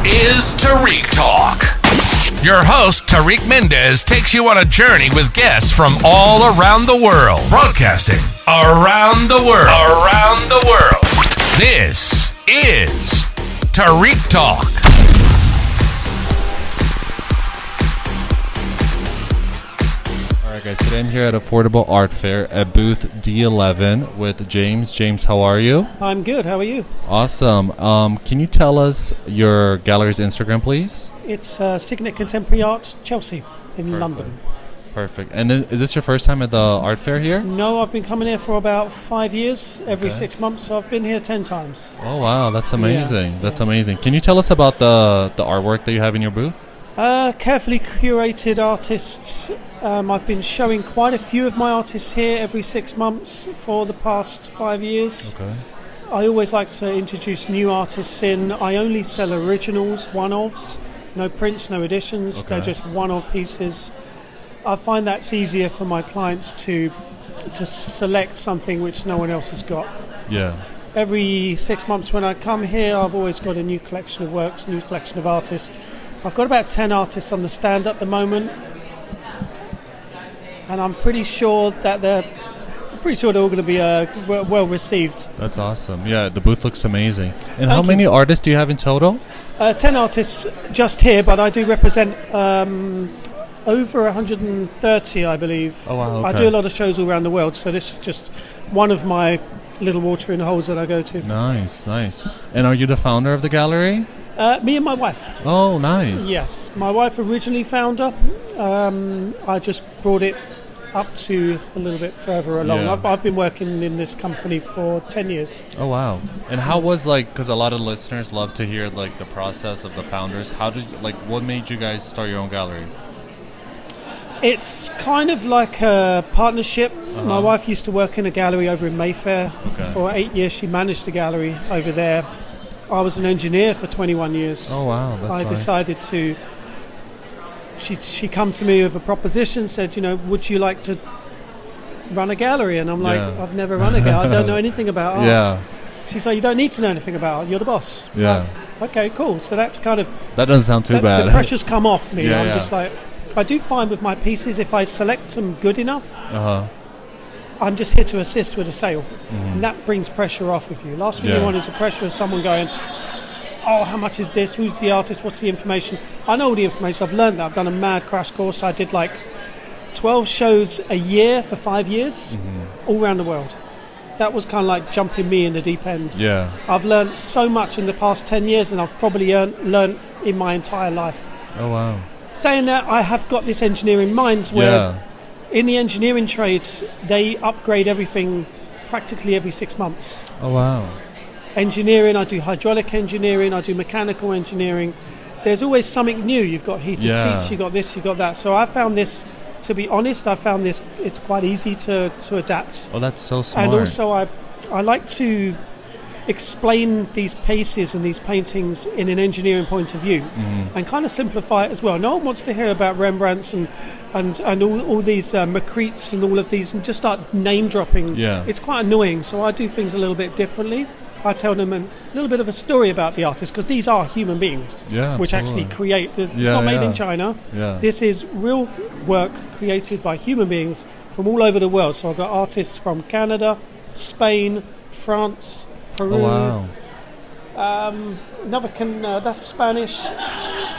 is Tarik Talk. Your host, Tarik Mendes, takes you on a journey with guests from all around the world. Broadcasting around the world. Around the world. This is Tarik Talk. Alright guys, today I'm here at Affordable Art Fair at booth D11 with James. James, how are you? I'm good, how are you? Awesome. Can you tell us your gallery's Instagram, please? It's Signet Contemporary Art, Chelsea, in London. Perfect. And is this your first time at the art fair here? No, I've been coming here for about 5 years, every 6 months, so I've been here 10 times. Oh wow, that's amazing. Yeah. That's amazing. Can you tell us about the artwork that you have in your booth? Carefully curated artists. I've been showing quite a few of my artists here every 6 months for the past 5 years. Okay. I always like to introduce new artists in. I only sell originals, one-offs, no prints, no editions. Okay. They're just one-off pieces. I find that's easier for my clients to select something which no one else has got. Yeah. Every 6 months when I come here, I've always got a new collection of works, new collection of artists. I've got about 10 artists on the stand at the moment, and I'm pretty sure that they're all going to be well received. That's awesome. Yeah, the booth looks amazing. And how Thank many you. artists do you have in total? 10 artists just here, but I do represent over 130, I believe. Oh wow, okay. I do a lot of shows all around the world, so this is just one of my little watering holes that I go to. Nice. And are you the founder of the gallery? Me and my wife. Oh, nice. Yes, my wife originally found her. I just brought it up to a little bit further along. Yeah. I've been working in this company for 10 years. Oh wow. And how was because a lot of listeners love to hear the process of the founders. How did what made you guys start your own gallery? It's kind of like a partnership. My wife used to work in a gallery over in Mayfair. Okay. For 8 years she managed the gallery over there. I was an engineer for 21 years. Oh wow, that's I nice. decided to. She come to me with a proposition, said, would you like to run a gallery? And I'm like, Yeah. I've never run a gallery. I don't know anything about art. Yeah. She's like, you don't need to know anything about art. You're the boss. Yeah. Like, okay, cool. So that's kind of That doesn't sound too bad. the pressure's come off me. Yeah, I'm yeah. just like, I do find with my pieces, if I select them good enough, I'm just here to assist with a sale. And that brings pressure off of you. Last thing Yeah. you want is the pressure of someone going, oh, how much is this? Who's the artist? What's the information? I know all the information. I've learned that. I've done a mad crash course. I did 12 shows a year for 5 years, all around the world. That was kind of like jumping me in the deep end. Yeah. I've learned so much in the past 10 years, and I've probably learned in my entire life. Oh wow. Saying that, I have got this engineering mind where in the engineering trades, they upgrade everything practically every 6 months. Oh wow. Engineering, I do hydraulic engineering, I do mechanical engineering. There's always something new. You've got heated seats, you got this, you got that. So I found this, to be honest, it's quite easy to adapt. Oh, that's so smart. And also I like to explain these pieces and these paintings in an engineering point of view and kind of simplify it as well. No one wants to hear about Rembrandts and all these Magrittes and all of these and just start name dropping. Yeah. It's quite annoying, so I do things a little bit differently. I tell them a little bit of a story about the artist, because these are human beings which actually create. It's not made in China. Yeah. This is real work created by human beings from all over the world. So I've got artists from Canada, Spain, France, Peru. Oh wow. That's a Spanish,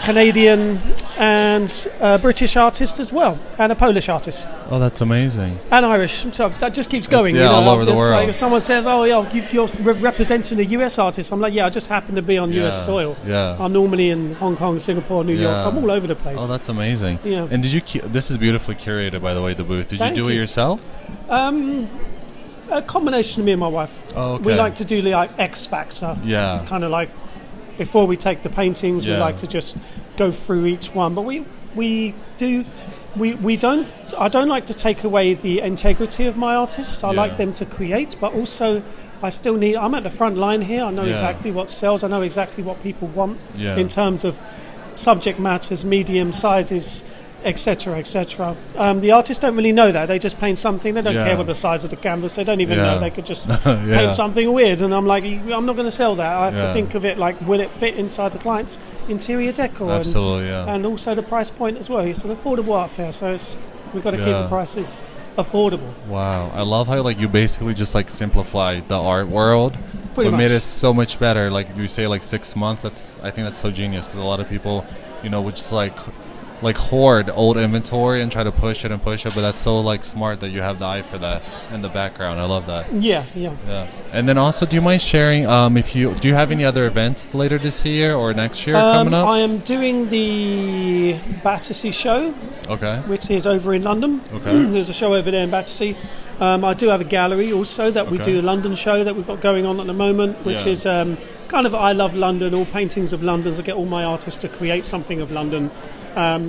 Canadian, and a British artist as well, and a Polish artist, Oh, that's amazing. and Irish. So that just keeps going. all over the Just world. like if someone says, "Oh, yeah, you're representing a US artist," I'm like, "Yeah, I just happen to be on US soil. Yeah. I'm normally in Hong Kong, Singapore, New York. Yeah. I'm all over the place." Oh, that's amazing. Yeah. And did you this is beautifully curated, by the way, the booth. Did Thank you do it you. yourself? A combination of me and my wife. Oh, okay. We like to do X Factor. Yeah. Kind of like before we take the paintings, we Yeah. like to just go through each one. But I don't like to take away the integrity of my artists. I like them to create, but also I'm at the front line here. I know exactly what sells. I know exactly what people want in terms of subject matters, medium sizes, etc., etc. The artists don't really know that. They just paint something. They don't care what the size of the canvas. They don't even know. They could just paint something weird. And I'm like, I'm not going to sell that. I have to think of it like, will it fit inside the client's interior decor? Absolutely, and also the price point as well. It's an affordable art fair, so we've got to keep the prices affordable. Wow, I love how like you basically just like simplified the art world. Pretty much. Made it so much better. Like you say, like 6 months. I think that's so genius because a lot of people, would just like hoard old inventory and try to push it, but that's so like smart that you have the eye for that in the background. I love that. Yeah. And then also, do you mind sharing do you have any other events later this year or next year coming up? I am doing the Battersea show, which is over in London. There's a show over there in Battersea. I do have a gallery also that we do a London show that we've got going on at the moment, which is kind of I love London, all paintings of London. I get all my artists to create something of London.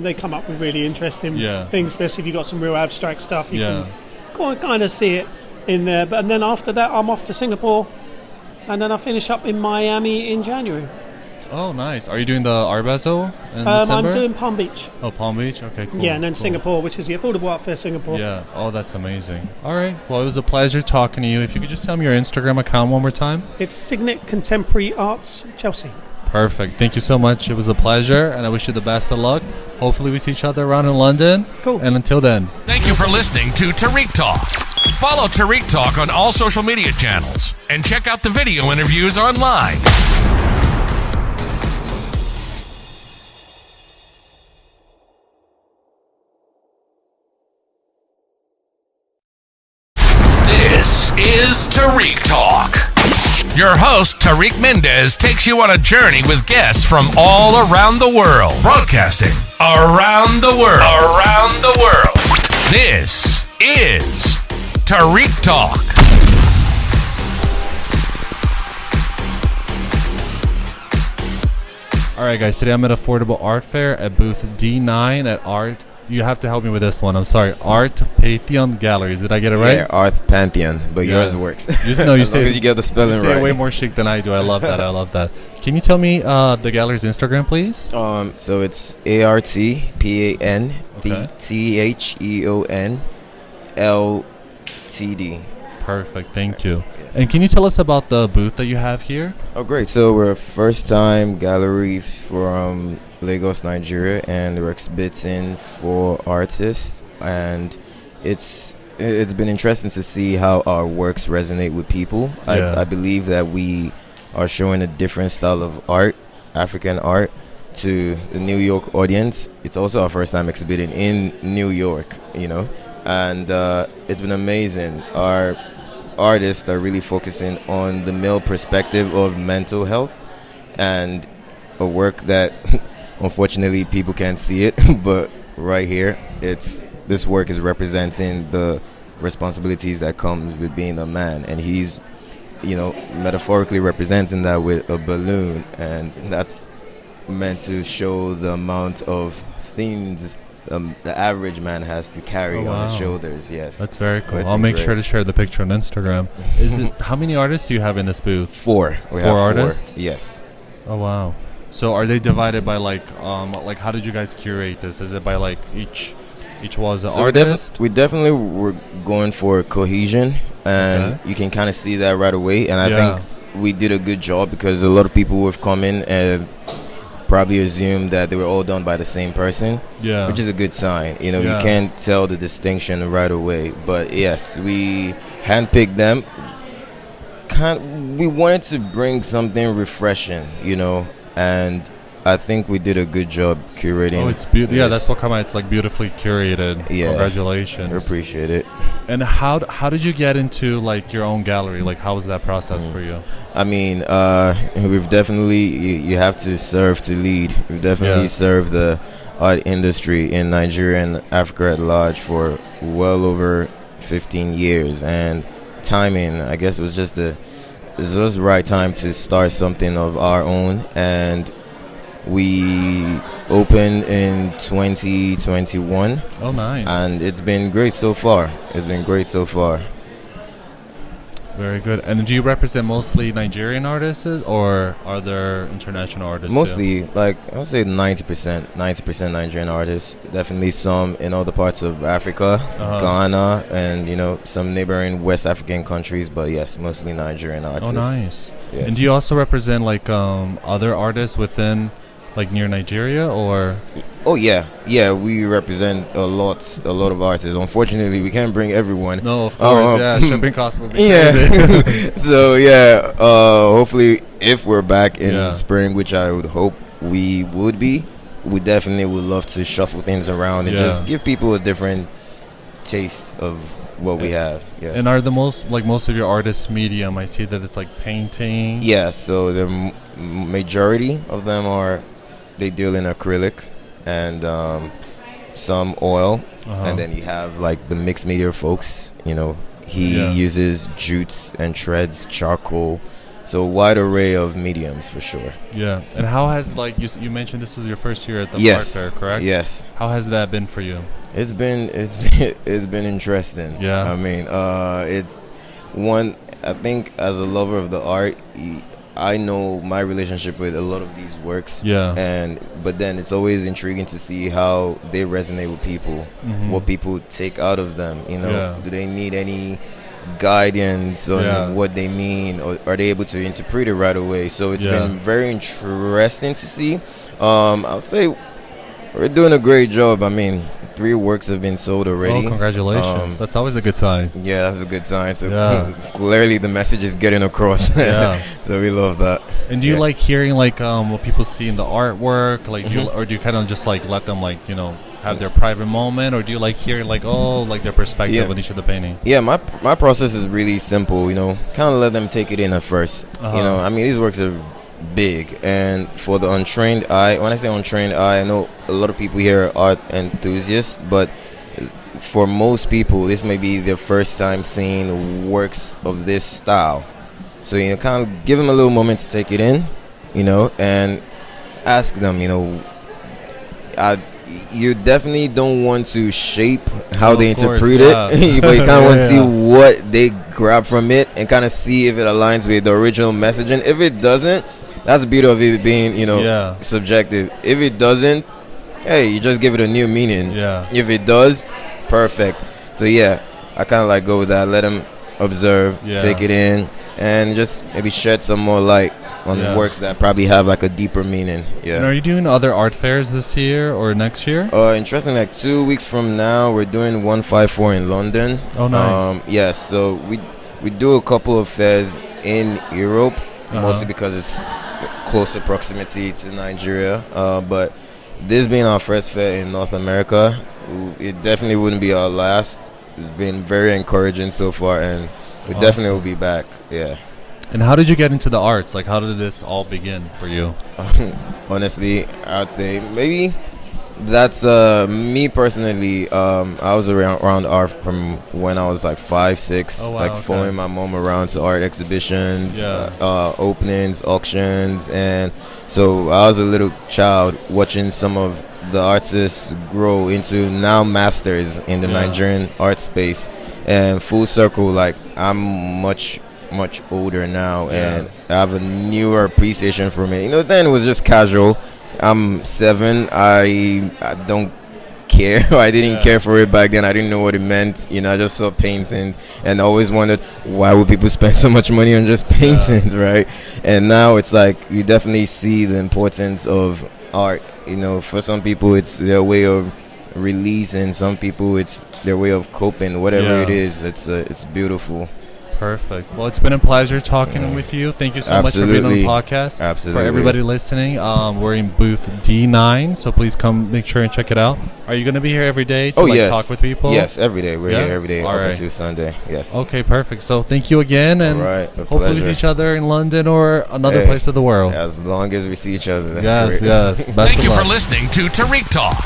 They come up with really interesting things, especially if you've got some real abstract stuff. You can kind of see it in there. And then after that, I'm off to Singapore, and then I finish up in Miami in January. Oh, nice. Are you doing the Art Basel in December? I'm doing Palm Beach. Oh, Palm Beach? Okay, cool. Yeah, and then Singapore, which is the Affordable Art Fair Singapore. Yeah. Oh, that's amazing. All right. Well, it was a pleasure talking to you. If you could just tell me your Instagram account one more time. It's Signet Contemporary Arts, Chelsea. Perfect. Thank you so much. It was a pleasure, and I wish you the best of luck. Hopefully we see each other around in London. Cool. And until then. Thank you for listening to Tarik Talk. Follow Tarik Talk on all social media channels and check out the video interviews online. This is Tarik Talk. Your host, Tarik Mendes, takes you on a journey with guests from all around the world. Broadcasting around the world. Around the world. This is Tarik Talk. All right, guys. Today I'm at Affordable Art Fair at booth D9 at Art. You have to help me with this one. I'm sorry. Art Pantheon Galleries. Did I get it right? Yeah, Art Pantheon, but yours works. You say you get the spelling you say right. It way more chic than I do. I love that. I love that. Can you tell me the gallery's Instagram, please? So it's ARTPANTHEONLTD. Perfect. Thank you. Yes. And can you tell us about the booth that you have here? Oh, great. So we're a first-time gallery from Lagos, Nigeria, and we're exhibiting for artists. And it's been interesting to see how our works resonate with people. I believe that we are showing a different style of art, African art, to the New York audience. It's also our first time exhibiting in New York, and it's been amazing. Our artists are really focusing on the male perspective of mental health, and a work that unfortunately people can't see it, but right here this work is representing the responsibilities that comes with being a man, and he's metaphorically representing that with a balloon, and that's meant to show the amount of things the average man has to carry on his shoulders. Yes, that's very cool. I'll make sure to share the picture on Instagram. How many artists do you have in this booth? Four. We have four artists. Yes. Oh wow. So are they divided by like how did you guys curate this? Is it by like each was an artist? We definitely were going for cohesion, and you can kind of see that right away. And I think we did a good job because a lot of people have come in and probably assumed that they were all done by the same person, which is a good sign. You can't tell the distinction right away. But yes, we handpicked them. We wanted to bring something refreshing, and I think we did a good job curating. Oh, it's beautiful. Yeah, that's what come out. It's like beautifully curated. Yeah, congratulations. I appreciate it. And how did you get into like your own gallery? Like, how was that process for you? I mean, we've definitely you have to serve to lead. We've definitely served the art industry in Nigeria and Africa at large for well over 15 years, and timing, I guess, was just the right time to start something of our own, and we opened in 2021. Oh, nice. And it's been great so far. Very good. And do you represent mostly Nigerian artists, or are there international artists too? Mostly, like I would say 90%, 90% Nigerian artists. Definitely some in other parts of Africa, Ghana, and some neighboring West African countries. But yes, mostly Nigerian artists. Oh, nice. Yes. And do you also represent like other artists within like near Nigeria, or? Oh yeah, we represent a lot of artists. Unfortunately, we can't bring everyone. No, of course, yeah. Shipping costs will be yeah. crazy. So yeah, hopefully, if we're back in spring, which I would hope we would be, we definitely would love to shuffle things around and just give people a different taste of what we have. Yeah. And are most of your artists medium? I see that it's like painting. Yeah. So the majority of them they deal in acrylic and some oil, and then you have like the mixed media folks. He uses jutes and treads, charcoal, so a wide array of mediums for sure. Yeah. And how has you mentioned this was your first year at the art fair, correct? Yes. How has that been for you? It's been interesting. Yeah. I mean, it's one. I think as a lover of the art, I know my relationship with a lot of these works. Yeah. But then it's always intriguing to see how they resonate with people, what people take out of them. Do they need any guidance on what they mean, or are they able to interpret it right away? So it's been very interesting to see. I would say we're doing a great job. I mean, 3 works have been sold already. Oh, congratulations. That's always a good sign. Yeah, that's a good sign. So clearly the message is getting across. So we love that. And do you like hearing what people see in the artwork? Or do you kind of just let them have their private moment, or do you like hearing their perspective on each of the painting? Yeah, my process is really simple. Kind of let them take it in at first. I mean, these works are big, and for the untrained eye, when I say untrained eye, I know a lot of people here are art enthusiasts, but for most people this may be their first time seeing works of this style. So kind of give them a little moment to take it in, and ask them, you definitely don't want to shape how they interpret it, but you kind of want to see what they grab from it and kind of see if it aligns with the original message. And if it doesn't, that's the beauty of it being, subjective. If it doesn't, hey, you just give it a new meaning. If it does, perfect. So I kind of go with that. Let them observe, take it in, and just maybe shed some more light on the works that probably have a deeper meaning. And are you doing other art fairs this year or next year? Interesting. 2 weeks from now, we're doing 154 in London. Oh, nice. Yes. So we do a couple of fairs in Europe, mostly because it's closer proximity to Nigeria. But this being our first fair in North America, it definitely wouldn't be our last. It's been very encouraging so far, and we definitely will be back. Yeah. And how did you get into the arts? How did this all begin for you? Honestly, I would say maybe that's me personally. I was around art from when I was 5, 6, following my mom around to art exhibitions, openings, auctions, and so I was a little child watching some of the artists grow into now masters in the Nigerian art space, and full circle. I'm much older now, and I have a newer appreciation for it. Then it was just casual. I'm 7. I don't care. I didn't care for it back then. I didn't know what it meant. I just saw paintings and always wondered why would people spend so much money on just paintings, right? And now it's you definitely see the importance of art. For some people it's their way of releasing. Some people it's their way of coping. Whatever it is, it's beautiful. Perfect. Well, it's been a pleasure talking with you. Thank you so much for being on the podcast. Absolutely. For everybody listening, we're in booth D9, so please come make sure and check it out. Are you going to be here every day to talk with people? Yes, every day. We're here every day up until Sunday. Yes. Okay, perfect. So thank you again, and hopefully we see each other in London or another place of the world. As long as we see each other, that's great. Yes. Thank you for listening to Tarik Talk.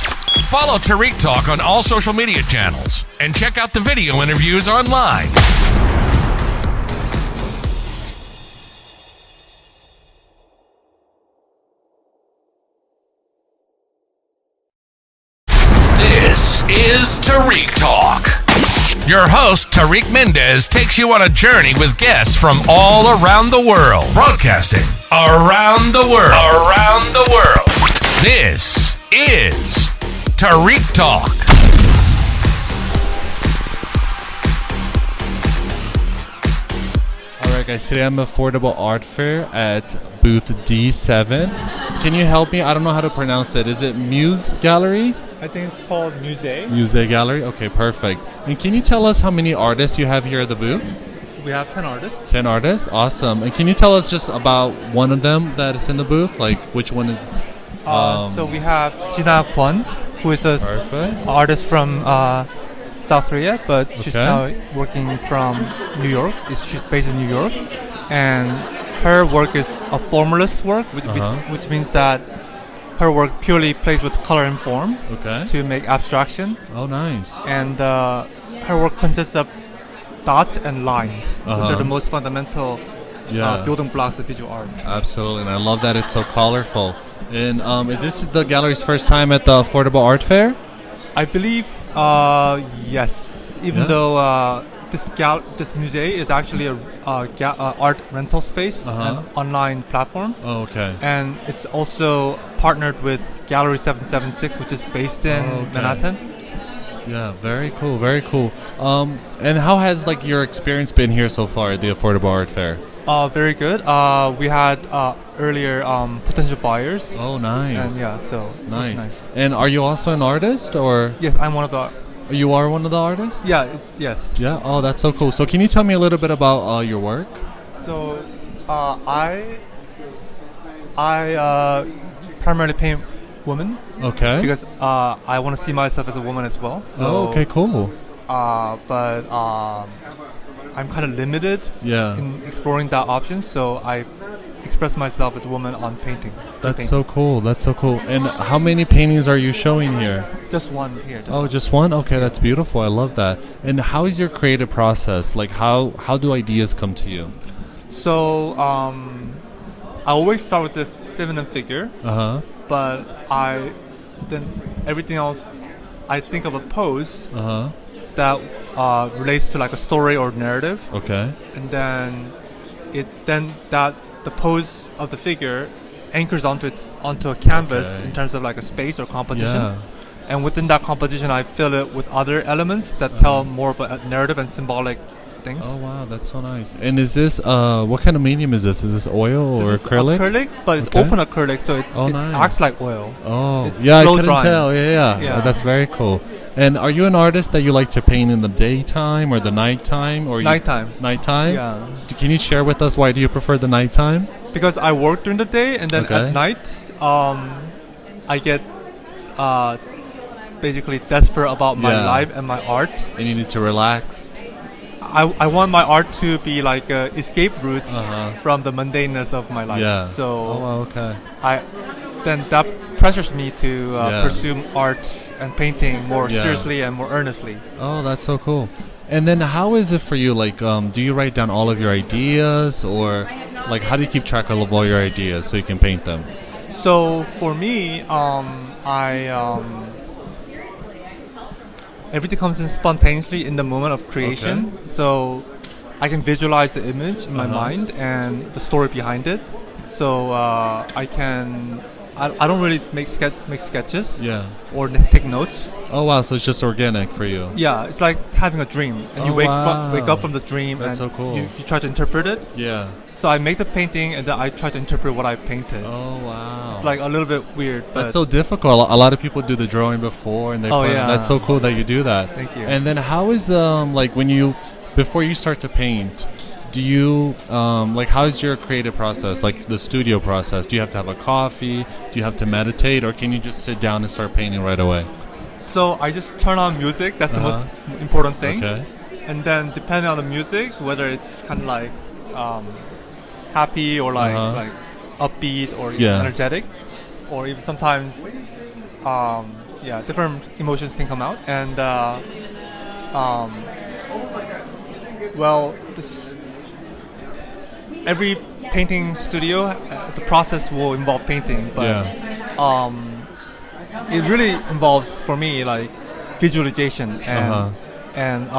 Follow Tarik Talk on all social media channels and check out the video interviews online. This is Tarik Talk. Your host, Tarik Mendes, takes you on a journey with guests from all around the world. Broadcasting around the world. Around the world. This is Tarik Talk. Alright guys, today I'm at Affordable Art Fair at booth D7. Can you help me? I don't know how to pronounce it. Is it Muse Gallery? I think it's called Musée. Musée Gallery? Okay, perfect. And can you tell us how many artists you have here at the booth? We have 10 artists. 10 artists? Awesome. And can you tell us just about one of them that is in the booth? Like which one is... So we have Jina Kwon, who is an Perfect. artist from South Korea, but she's Okay. now working from New York. She's based in New York. And her work is a formalist work, which means that her work purely plays with color and form Okay. to make abstraction. Oh, nice. And her work consists of dots and lines, which are the most fundamental Yeah. building blocks of visual art. Absolutely. And I love that it's so colorful. And is this the gallery's first time at the Affordable Art Fair? I believe yes. Even Yeah? though this museum is actually a art rental space, an online platform, Oh, okay. and it's also partnered with Gallery 776, which is based in Okay. Manhattan. Yeah, very cool, very cool. And how has like your experience been here so far at the Affordable Art Fair? Very good. We had earlier potential buyers. Oh, nice. And yeah, so it was nice. And are you also an artist, or Yes, I'm one of the. you are one of the artists? Yeah, yes. Yeah. Oh, that's so cool. So can you tell me a little bit about your work? So I primarily paint women. Okay. Because I want to see myself as a woman as well. So, oh, okay, cool. But I'm kind of limited Yeah. in exploring that option, so I express myself as a woman on painting. That's so cool. That's so cool. And how many paintings are you showing here? Just one here. Just one? Okay, that's beautiful. I love that. And how is your creative process? Like, how do ideas come to you? So I always start with the feminine figure, but then everything else, I think of a pose that relates to like a story or narrative. Okay. And then the pose of the figure anchors onto a canvas in terms of like a space or composition. Yeah. And within that composition, I fill it with other elements that tell more of a narrative and symbolic things. Oh wow, that's so nice. And is this what kind of medium is this? Is this oil or This is acrylic? acrylic, but it's open acrylic, so it nice. acts like oil. Oh, It's yeah, I slow couldn't drying. tell. Yeah. Oh, that's very cool. And are you an artist that you like to paint in the daytime or the nighttime? Or Nighttime. Nighttime? Yeah. Can you share with us why do you prefer the nighttime? Because I work during the day, and then Okay. at night, I get basically desperate about my Yeah. life and my art. And you need to relax. I want my art to be like a escape route from the mundaneness of my life. Yeah. So Oh, wow, okay. then that pressures me to Yeah. pursue art and painting more Yeah. seriously and more earnestly. Oh, that's so cool. And then how is it for you? Like, do you write down all of your ideas, or like how do you keep track of all your ideas so you can paint them? So for me, everything comes in spontaneously in the moment of creation. Okay. So I can visualize the image in my mind and the story behind it. So I don't really make sketches Yeah. or take notes. Oh wow, so it's just organic for you. Yeah, it's like having a dream, and you Oh, wake wow. up from the dream, That's and so cool. you try to interpret it. Yeah. So I make the painting, and then I try to interpret what I painted. Oh wow. It's like a little bit weird, but That's so difficult. A lot of people do the drawing before, and they. Oh, yeah. That's so cool that you do that. Thank you. And then how is like when before you start to paint, do you like how is your creative process, like the studio process? Do you have to have a coffee? Do you have to meditate, or can you just sit down and start painting right away? So I just turn on music. That's the most important thing. Okay. And then depending on the music, whether it's kind of like happy or like upbeat or even energetic, or even sometimes different emotions can come out. And every painting studio, the process will involve painting, but it really involves for me like visualization and and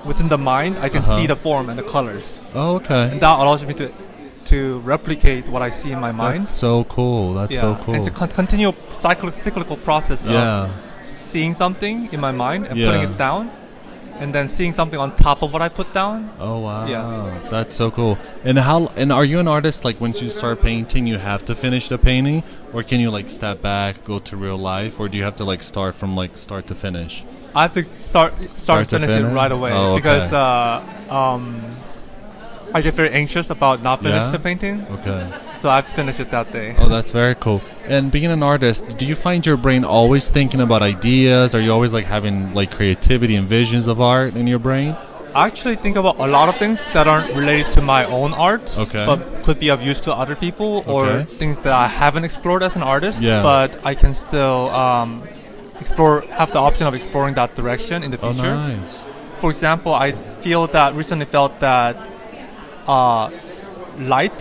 within the mind, I can see the form and the colors. Oh, okay. And that allows me to replicate what I see in my mind. That's so cool. That's so cool. And to continue cyclical process of seeing something in my mind and putting it down, and then seeing something on top of what I put down. Oh wow. Yeah. That's so cool. And are you an artist, like once you start painting you have to finish the painting, or can you like step back, go to real life, or do you have to like start from like start to finish? I have to start to finish it right away because I get very anxious about not finishing the painting. Okay. So I have to finish it that day. Oh, that's very cool. And being an artist, do you find your brain always thinking about ideas? Are you always like having like creativity and visions of art in your brain? I actually think about a lot of things that aren't related to my own art, but could be of use to other people, or things that I haven't explored as an artist, but I can still have the option of exploring that direction in the future. Oh, nice. For example, I recently felt that light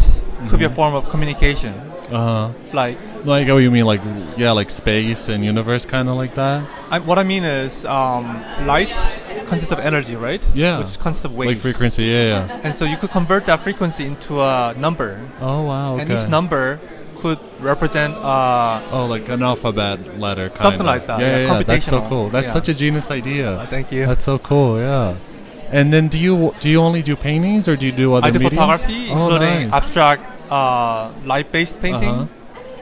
could be a form of communication. Like what you mean, like space and universe, kind of like that? What I mean is light consists of energy, right? Yeah. Which consists of waves. Like frequency, yeah. And so you could convert that frequency into a number. Oh, wow, okay. And each number could represent like an alphabet letter, something like that. Yeah, that's so cool. That's such a genius idea. Thank you. That's so cool. Yeah. And then do you only do paintings, or do you do other I do mediums? photography, including abstract light-based painting,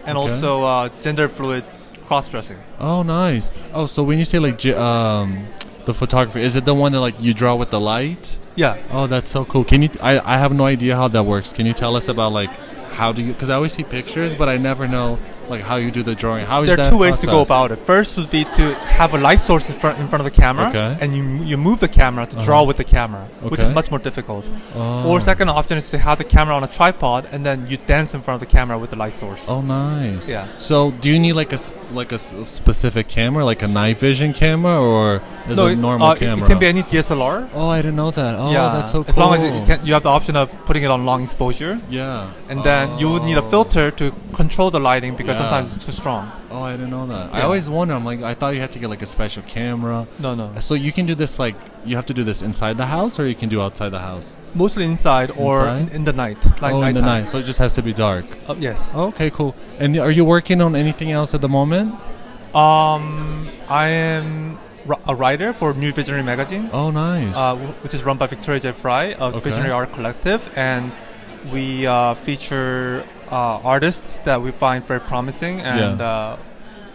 and also gender fluid cross-dressing. Oh, nice. Oh, so when you say like the photography, is it the one that like you draw with the light? Yeah. Oh, that's so cool. Can you I have no idea how that works. Can you tell us about like how do you, because I always see pictures but I never know like how you do the drawing. How is that? There are two ways to go about it. First would be to have a light source in front of the camera, and you move the camera to draw with the camera, which is much more difficult. Or second option is to have the camera on a tripod and then you dance in front of the camera with the light source. Oh, nice. Yeah. So do you need like a specific camera, like a night vision camera, or is it a normal camera? It can be any DSLR. Oh, I didn't know that. Oh, yeah. That's so cool. As long as you have the option of putting it on long exposure. Yeah. And then you would need a filter to control the lighting because sometimes it's too strong. Oh, I didn't know that. I always wonder. I'm like, I thought you had to get like a special camera. No. So you can do this like, you have to do this inside the house, or you can do outside the house? Mostly inside or in the night. Like in the night. So it just has to be dark. Yes. Okay, cool. And are you working on anything else at the moment? I am a writer for New Visionary magazine. Oh, nice. Which is run by Victoria J. Fry of the Visionary Art Collective, and we feature artists that we find very promising, and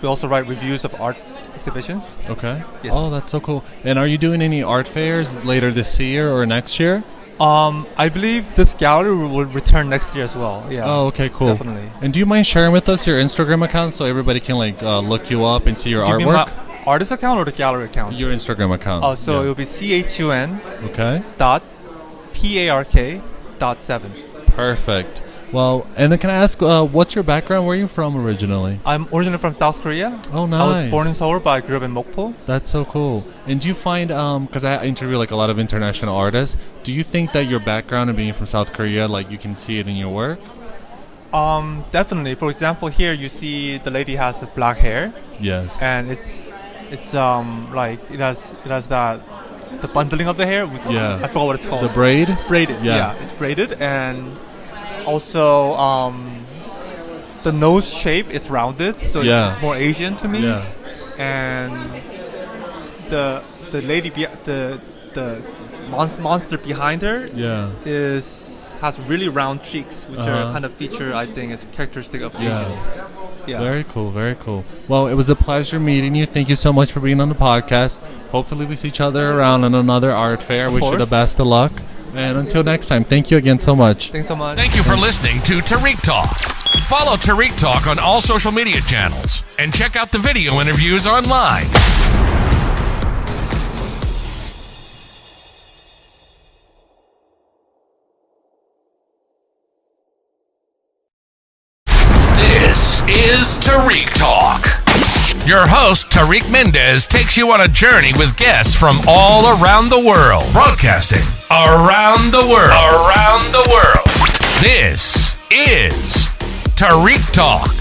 we also write reviews of art exhibitions. Okay. Yes. Oh, that's so cool. And are you doing any art fairs later this year or next year? I believe this gallery will return next year as well. Yeah. Oh, okay, cool. Definitely. And do you mind sharing with us your Instagram account so everybody can like look you up and see your artwork? You mean my artist account or the gallery account? Your Instagram account. Oh, so it'll be CHUN. Okay. .PARK.7. Perfect. Well, and then can I ask, what's your background? Where are you from originally? I'm originally from South Korea. Oh, nice. I was born in Seoul, but I grew up in Mokpo. That's so cool. And do you find, because I interview like a lot of international artists, do you think that your background and being from South Korea, like you can see it in your work? Definitely. For example, here you see the lady has black hair. Yes. And it's like it has that the bundling of the hair. Which I forgot what it's called. The braid. Braided. Yeah, it's braided, and also the nose shape is rounded, so it's more Asian to me. Yeah. And the lady the monster behind her has really round cheeks, which are kind of feature I think is characteristic of Asians. Yeah. Very cool, very cool. Well, it was a pleasure meeting you. Thank you so much for being on the podcast. Hopefully we see each other around on another art fair. Wish you the best of luck. And until next time, thank you again so much. Thanks so much. Thank you for listening to Tarik Talk. Follow Tarik Talk on all social media channels and check out the video interviews online. This is Tarik Talk. Your host, Tarik Mendes, takes you on a journey with guests from all around the world. Broadcasting around the world. Around the world. This is Tarik Talk.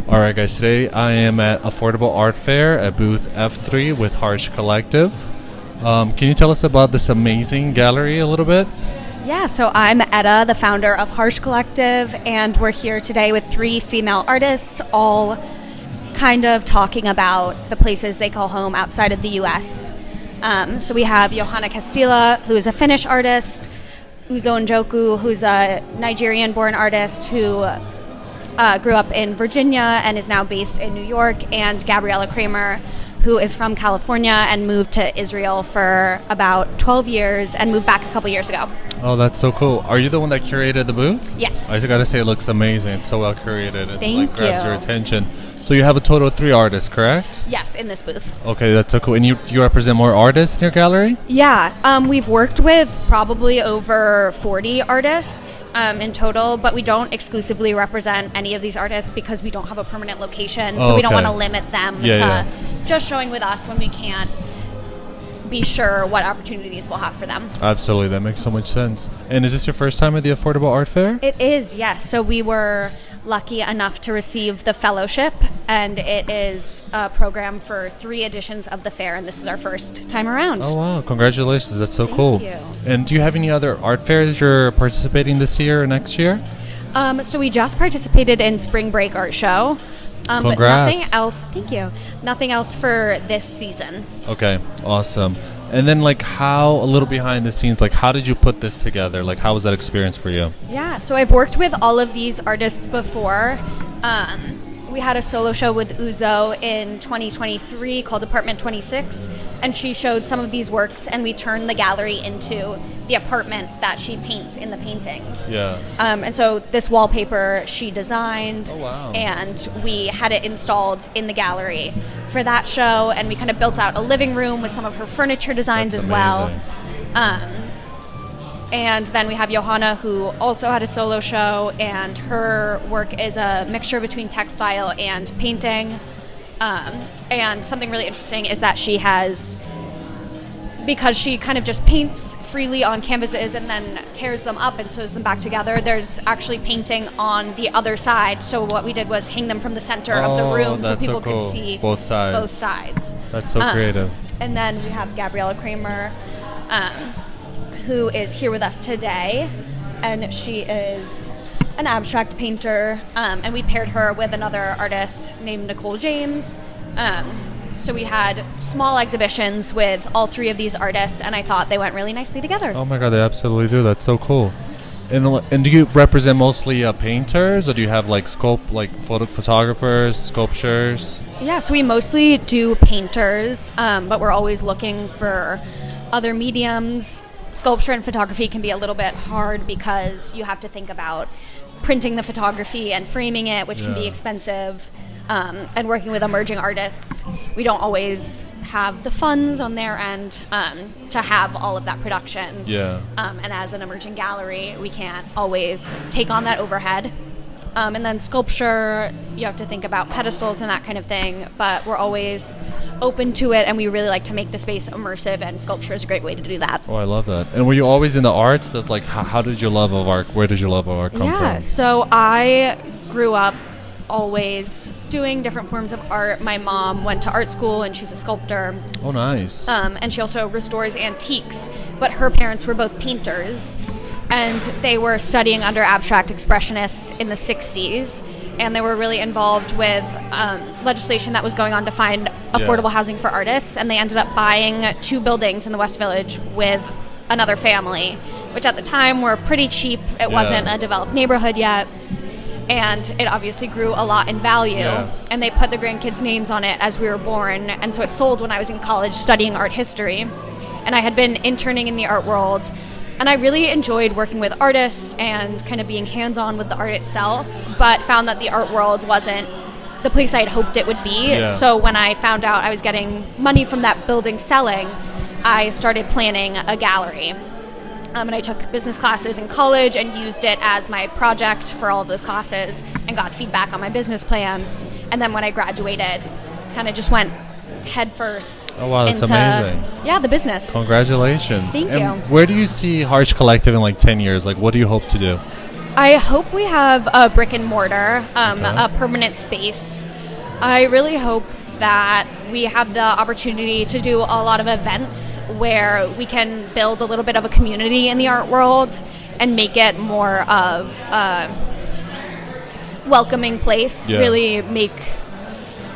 All right, guys. Today I am at Affordable Art Fair at booth F3 with Harsh Collective. Can you tell us about this amazing gallery a little bit? Yeah, so I'm Etta, the founder of Harsh Collective, and we're here today with 3 female artists, all kind of talking about the places they call home outside of the U.S. So we have Johanna Castilla, who is a Finnish artist, Uzo Njoku, who's a Nigerian-born artist who grew up in Virginia and is now based in New York, and Gabriella Kramer, who is from California and moved to Israel for about 12 years and moved back a couple years ago. Oh, that's so cool. Are you the one that curated the booth? Yes. I gotta say, it looks amazing. It's so well curated. It Thank grabs you. your attention. So you have a total of 3 artists, correct? Yes, in this booth. Okay, that's so cool. And you represent more artists in your gallery? Yeah, we've worked with probably over 40 artists in total, but we don't exclusively represent any of these artists because we don't have a permanent location, so we don't want to limit them to just showing with us when we can't be sure what opportunities we'll have for them. Absolutely, that makes so much sense. And is this your first time at the Affordable Art Fair? It is, yes. So we were lucky enough to receive the fellowship, and it is a program for 3 editions of the fair, and this is our first time around. Oh, wow. Congratulations. That's so cool. you. And do you have any other art fairs you're participating this year or next year? So we just participated in Spring Break Art Show. But Congrats. nothing else. Thank you. Nothing else for this season. Okay, awesome. And then, how, a little behind the scenes, how did you put this together? How was that experience for you? Yeah, so I've worked with all of these artists before. We had a solo show with Uzo in 2023 called Apartment 26, and she showed some of these works, and we turned the gallery into the apartment that she paints in the paintings. Yeah. And so this wallpaper she designed, Oh, wow. and we had it installed in the gallery for that show, and we kind of built out a living room with some of her furniture designs That's as well. amazing. And then we have Johanna, who also had a solo show, and her work is a mixture between textile and painting. And something really interesting is that she has, because she kind of just paints freely on canvases and then tears them up and sews them back together, there's actually painting on the other side. So what we did was hang them from the center of the room so that's people cool. could see both sides. both sides. That's so creative. And then we have Gabriella Kramer, who is here with us today, and she is an abstract painter, and we paired her with another artist named Nicole James. So we had small exhibitions with all 3 of these artists, and I thought they went really nicely together. Oh my god, they absolutely do. That's so cool. And do you represent mostly painters, or do you have photographers, sculptures? Yeah, so we mostly do painters, but we're always looking for other mediums. Sculpture and photography can be a little bit hard because you have to think about printing the photography and framing it, which can be expensive. And working with emerging artists, we don't always have the funds on their end to have all of that production. Yeah. And as an emerging gallery, we can't always take on that overhead. And then sculpture, you have to think about pedestals and that kind of thing, but we're always open to it, and we really like to make the space immersive, and sculpture is a great way to do that. Oh, I love that. And were you always in the arts? That's how did your love of art, where did your love of art come from? So I grew up always doing different forms of art. My mom went to art school, and she's a sculptor. Oh, nice. And she also restores antiques, but her parents were both painters, and they were studying under abstract expressionists in the 60s, and they were really involved with legislation that was going on to find affordable housing for artists, and they ended up buying 2 buildings in the West Village with another family, which at the time were pretty cheap. It wasn't a developed neighborhood yet, and it obviously grew a lot in value, and they put the grandkids' names on it as we were born, and so it sold when I was in college studying art history, and I had been interning in the art world. And I really enjoyed working with artists and kind of being hands-on with the art itself, but found that the art world wasn't the place I had hoped it would be. Yeah. So when I found out I was getting money from that building selling, I started planning a gallery. And I took business classes in college and used it as my project for all of those classes and got feedback on my business plan. And then when I graduated, kind of just went head first. Oh wow, that's into, amazing. Yeah, the business. Congratulations. Thank and you. Where do you see Harsh Collective in 10 years? What do you hope to do? I hope we have a brick and mortar, a permanent space. I really hope that we have the opportunity to do a lot of events where we can build a little bit of a community in the art world and make it more of a welcoming place. Really make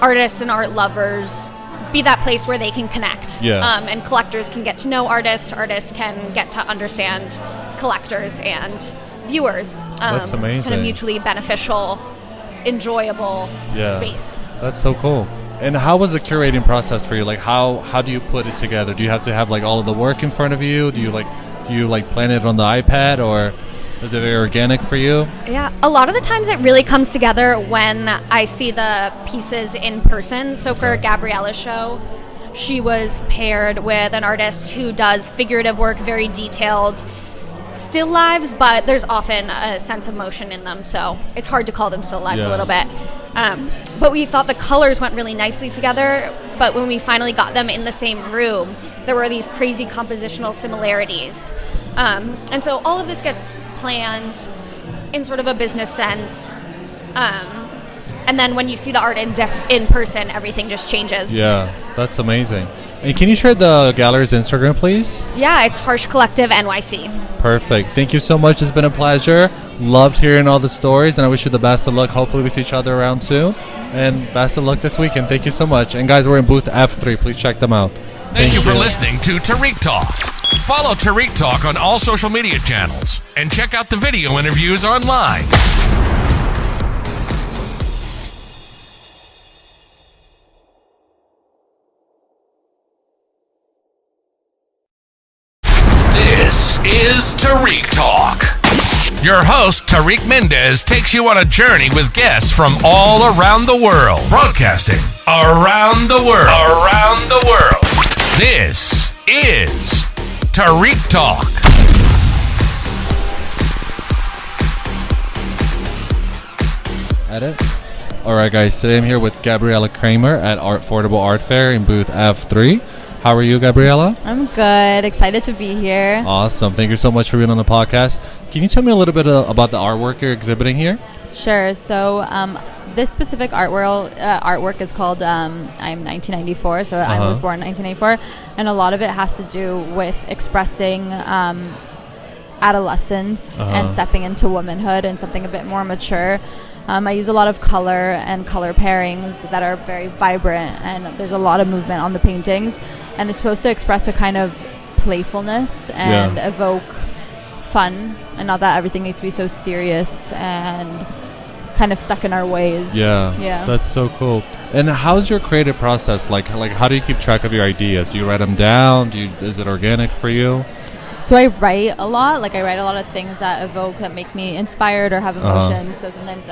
artists and art lovers be that place where they can connect. And collectors can get to know artists can get to understand collectors and viewers. That's amazing. Kind of mutually beneficial, enjoyable space. That's so cool. And how was the curating process for you? Like, how do you put it together? Do you have to have like all of the work in front of you? Do you plan it on the iPad, or is it very organic for you? Yeah, a lot of the times it really comes together when I see the pieces in person. So for Gabriella's show, she was paired with an artist who does figurative work, very detailed still lives, but there's often a sense of motion in them, so it's hard to call them still lives a little bit. But we thought the colors went really nicely together, but when we finally got them in the same room, there were these crazy compositional similarities. And so all of this gets planned in sort of a business sense. And then when you see the art in person, everything just changes. Yeah, that's amazing. And can you share the gallery's Instagram, please? Yeah, it's Harsh Collective NYC. Perfect. Thank you so much. It's been a pleasure. Loved hearing all the stories, and I wish you the best of luck. Hopefully we see each other around soon. And best of luck this weekend. Thank you so much. And guys, we're in booth F3. Please check them out. Thank you for listening to Tarik Talk. Follow Tarik Talk on all social media channels and check out the video interviews online. This is Tarik Talk. Your host, Tarik Mendes, takes you on a journey with guests from all around the world. Broadcasting around the world. Around the world. This is Tarik Talk. Edit. All right, guys. Today I'm here with Gabriella Kramer at Affordable Art Fair in booth F3. How are you, Gabriella? I'm good. Excited to be here. Awesome. Thank you so much for being on the podcast. Can you tell me a little bit about the artwork you're exhibiting here? Sure. So this specific artwork is called I'm 1994, so I was born in 1994, and a lot of it has to do with expressing adolescence and stepping into womanhood and something a bit more mature. I use a lot of color and color pairings that are very vibrant, and there's a lot of movement on the paintings, and it's supposed to express a kind of playfulness and evoke fun, and not that everything needs to be so serious and kind of stuck in our ways. Yeah. That's so cool. And how's your creative process? Like how do you keep track of your ideas? Do you write them down? Is it organic for you? So I write a lot. I write a lot of things that evoke, that make me inspired or have emotions. So sometimes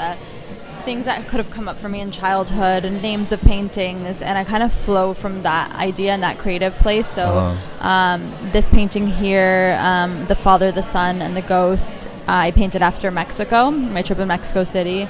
things that could have come up for me in childhood and names of paintings, and I kind of flow from that idea and that creative place. So this painting here, The Father, the Son, and the Ghost, I painted after Mexico, my trip in Mexico City.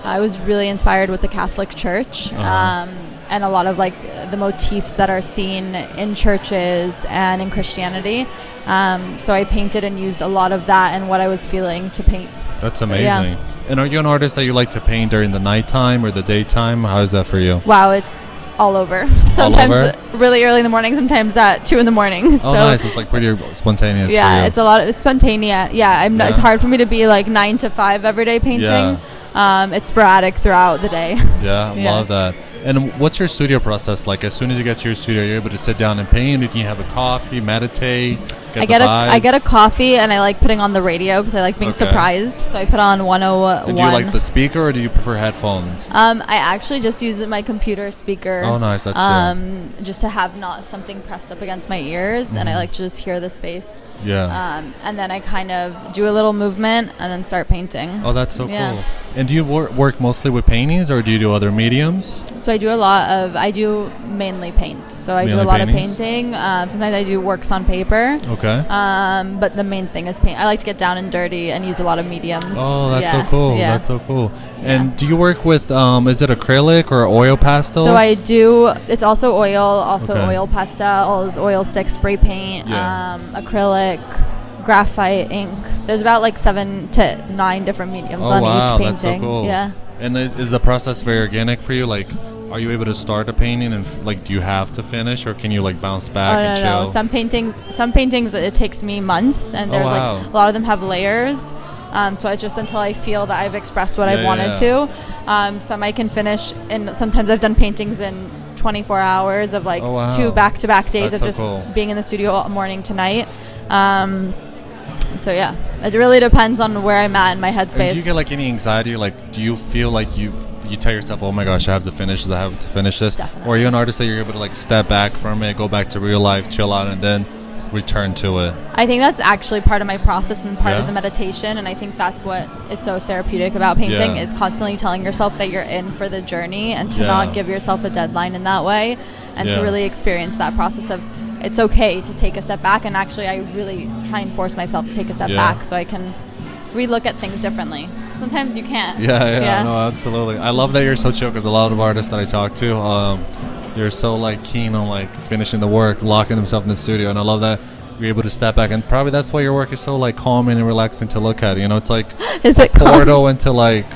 I was really inspired with the Catholic Church. And a lot of the motifs that are seen in churches and in Christianity. So I painted and used a lot of that and what I was feeling to paint. That's amazing. Yeah. And are you an artist that you like to paint during the nighttime or the daytime? How is that for you? Wow, it's all over. Sometimes really early in the morning, sometimes at 2 in the morning. So, nice. It's pretty spontaneous. Yeah, for you. It's a lot. It's spontaneous. Yeah, it's hard for me to be 9 to 5 every day painting. It's sporadic throughout the day. Yeah, love that. And what's your studio process like? As soon as you get to your studio, you're able to sit down and paint? Can you have a coffee, meditate, I get a coffee, and I like putting on the radio because I like being surprised. So I put on 101. And do you like the speaker, or do you prefer headphones? I actually just use my computer speaker. Oh, nice. That's cool. Just to have not something pressed up against my ears, and I like to just hear the space. Yeah. And then I kind of do a little movement and then start painting. Oh, that's so cool. And do you work mostly with paintings, or do you do other mediums? So I do mainly paint. So I do a lot of painting. Sometimes I do works on paper. Okay. But the main thing is paint. I like to get down and dirty and use a lot of mediums. Oh, that's so cool. Yeah. That's so cool. And do you work with, is it acrylic or oil pastels? So I do, it's also oil, oil pastels, oil stick, spray paint, acrylic, graphite ink. There's about like 7 to 9 different mediums on each painting. That's so cool. Yeah. And is the process very organic for you? Like, are you able to start a painting and like, do you have to finish, or can you like bounce back and chill? No. Some paintings it takes me months, and there's like a lot of them have layers. So it's just until I feel that I've expressed what I wanted to. Some I can finish, and sometimes I've done paintings in 24 hours of like 2 back-to-back days of just being in the studio all morning to night. So yeah, it really depends on where I'm at in my headspace. And do you get like any anxiety? Like, do you feel like you tell yourself, oh my gosh, I have to finish this? Definitely. Or are you an artist that you're able to like step back from it, go back to real life, chill out, and then return to it? I think that's actually part of my process and part of the meditation, and I think that's what is so therapeutic about painting is constantly telling yourself that you're in for the journey, and to not give yourself a deadline in that way, and to really experience that process of it's okay to take a step back. And actually I really try and force myself to take a step back so I can relook at things differently. Sometimes you can't. Yeah, no, absolutely. I love that you're so chill, because a lot of artists that I talk to, they're so like keen on like finishing the work, locking themselves in the studio, and I love that you're able to step back, and probably that's why your work is so like calming and relaxing to look at. You know, it's like a portal into like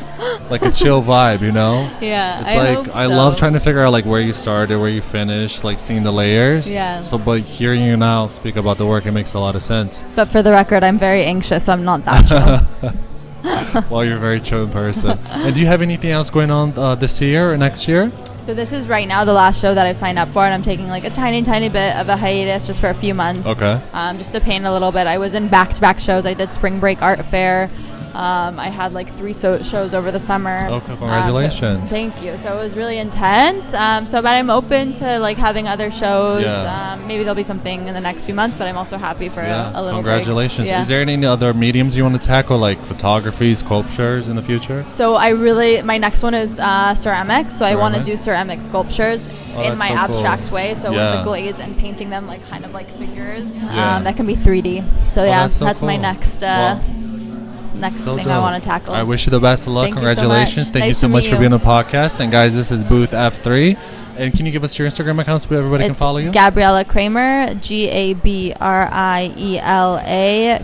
a chill vibe. You know? Yeah, it's I love trying to figure out like where you started, where you finished, like seeing the layers. Yeah. So, but hearing you now speak about the work, it makes a lot of sense. But for the record, I'm very anxious, so I'm not that chill. Well, you're a very chill person. And do you have anything else going on this year or next year? So this is right now the last show that I've signed up for, and I'm taking like a tiny bit of a hiatus just for a few months. Okay. Just to paint a little bit. I was in back-to-back shows. I did Spring Break Art Fair. I had like 3 shows over the summer. Okay, congratulations. So, thank you. So it was really intense. But I'm open to like having other shows. Yeah. Maybe there'll be something in the next few months, but I'm also happy for a little congratulations. break. Is there any other mediums you want to tackle, like photography, sculptures in the future? So my next one is ceramics. So I want to do ceramic sculptures in my abstract way. So with a glaze and painting them like kind of like figures. That can be 3D. So that's my next thing I want to tackle. I wish you the best of luck. Congratulations. Thank you so much for being on the podcast. And guys, this is Booth F3. And can you give us your Instagram account so everybody can follow you? Gabriella Kramer, Gabriela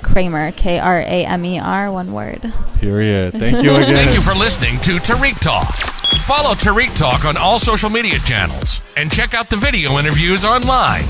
Kramer, Kramer, one word. Period. Thank you again. Thank you for listening to Tarik Talk. Follow Tarik Talk on all social media channels and check out the video interviews online.